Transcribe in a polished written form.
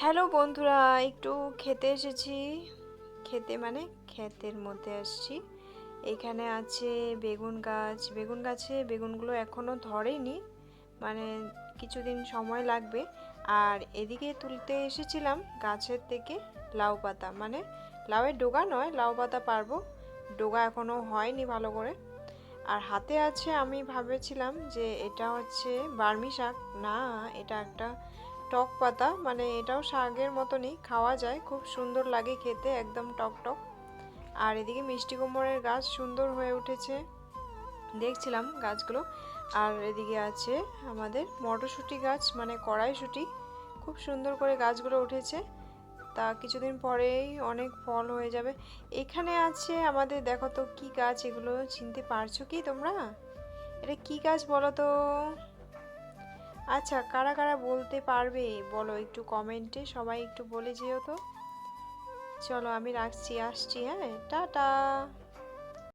Hello বন্ধুরা, একটু খেতে এসেছি। খেতে মানে ক্ষেতের মধ্যে আসছি। এখানে আছে বেগুন গাছ। বেগুন গাছে বেগুনগুলো এখনো ধরেনি, মানে কিছুদিন সময় লাগবে। আর এদিকে তুলতে এসেছিলাম গাছের থেকে লাউ পাতা, মানে লাউয়ের ডগা নয়, লাউ পাতা পারবো, ডগা এখনো হয়নি ভালো করে। আর হাতে আছে, আমি ভেবেছিলাম যে এটা হচ্ছে বার্মি শাক, না এটা একটা টক পাতা, মানে এটাও শাকের মতনই, খাওয়া যায়, খুব সুন্দর লাগে খেতে, একদম টক টক। আর এদিকে মিষ্টি কুমড়োর গাছ সুন্দর হয়ে উঠেছে, দেখছিলাম গাছগুলো। আর এদিকে আছে আমাদের মটরশুঁটি গাছ, মানে কড়াইশুঁটি, খুব সুন্দর করে গাছগুলো উঠেছে। তা কিছুদিন পরেই অনেক ফল হয়ে যাবে। এখানে আছে আমাদের, দেখো তো কি গাছ এগুলো, চিনতে পারছো কি তোমরা? এটা কি গাছ বলো তো? আচ্ছা, কারা কারা বলতে পারবে বলো একটু কমেন্টে, সবাই একটু বলে যেও তো। চলো আমি রাখছি, আসছি, হ্যাঁ, টাটা।